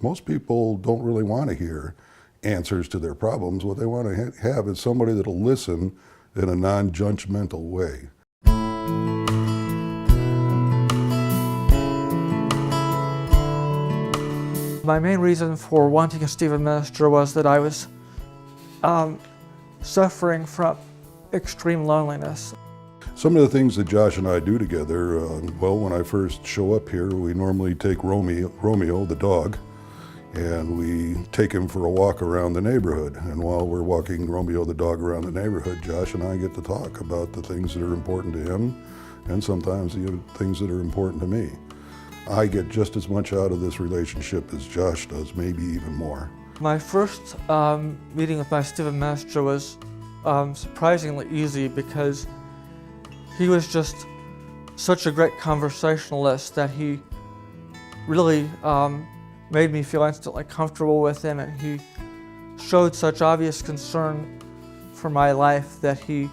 Most people don't really want to hear answers to their problems. What they want to have is somebody that'll listen in a non-judgmental way. My main reason for wanting a Stephen minister was that I was suffering from extreme loneliness. Some of the things that Josh and I do together, well, when I first show up here, we normally take Romeo, the dog, and we take him for a walk around the neighborhood. And while we're walking Romeo, the dog, around the neighborhood, Josh and I get to talk about the things that are important to him, and sometimes the things that are important to me. I get just as much out of this relationship as Josh does, maybe even more. My first meeting with my Stephen minister was surprisingly easy because he was just such a great conversationalist that he really made me feel instantly comfortable with him, and he showed such obvious concern for my life that he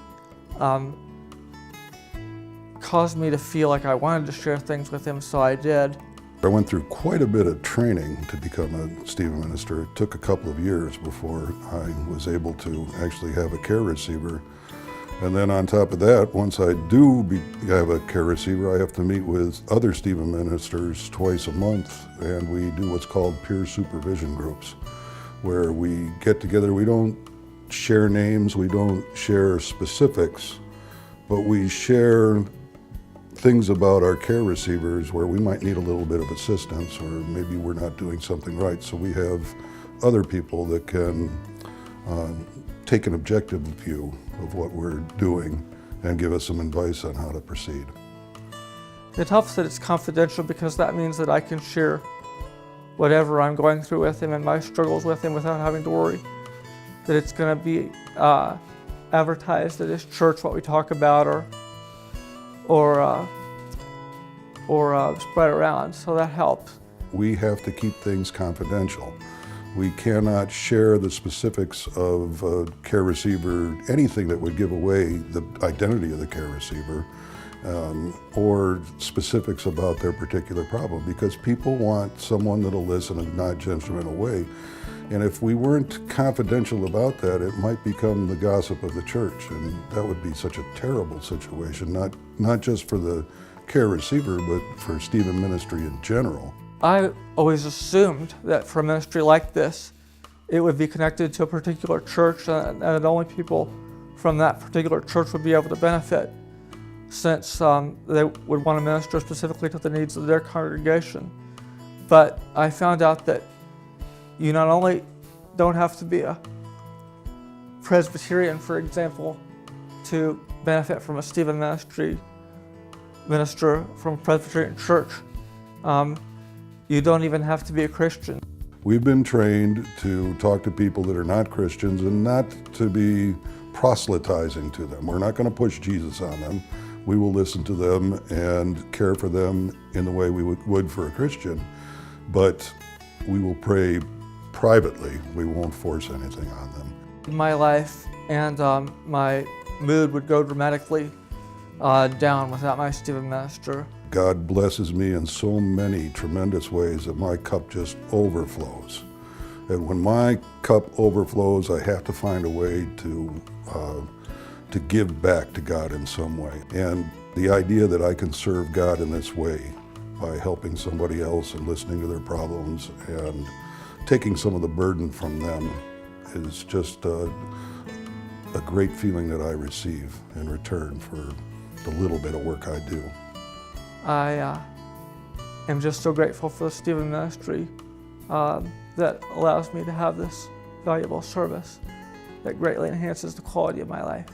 caused me to feel like I wanted to share things with him, so I did. I went through quite a bit of training to become a Stephen minister. It took a couple of years before I was able to actually have a care receiver. And then on top of that, once I do have a care receiver, I have to meet with other Stephen ministers twice a month, and we do what's called peer supervision groups, where we get together. We don't share names, we don't share specifics, but we share things about our care receivers where we might need a little bit of assistance, or maybe we're not doing something right. So we have other people that can take an objective view of what we're doing and give us some advice on how to proceed. It helps that it's confidential because that means that I can share whatever I'm going through with him and my struggles with him without having to worry that it's going to be advertised at his church what we talk about or spread around, so that helps. We have to keep things confidential. We cannot share the specifics of a care receiver, anything that would give away the identity of the care receiver, or specifics about their particular problem, because people want someone that'll listen in a non-judgmental way. And if we weren't confidential about that, it might become the gossip of the church, and that would be such a terrible situation, not just for the care receiver, but for Stephen ministry in general. I always assumed that for a ministry like this, it would be connected to a particular church, and that only people from that particular church would be able to benefit, since they would want to minister specifically to the needs of their congregation. But I found out that you not only don't have to be a Presbyterian, for example, to benefit from a Stephen minister from a Presbyterian church. You don't even have to be a Christian. We've been trained to talk to people that are not Christians and not to be proselytizing to them. We're not going to push Jesus on them. We will listen to them and care for them in the way we would for a Christian, but we will pray privately. We won't force anything on them. My life and my mood would go dramatically down without my Stephen minister. God blesses me in so many tremendous ways that my cup just overflows. And when my cup overflows, I have to find a way to give back to God in some way. And the idea that I can serve God in this way by helping somebody else and listening to their problems and taking some of the burden from them is just a great feeling that I receive in return for the little bit of work I do. I am just so grateful for the Stephen ministry that allows me to have this valuable service that greatly enhances the quality of my life.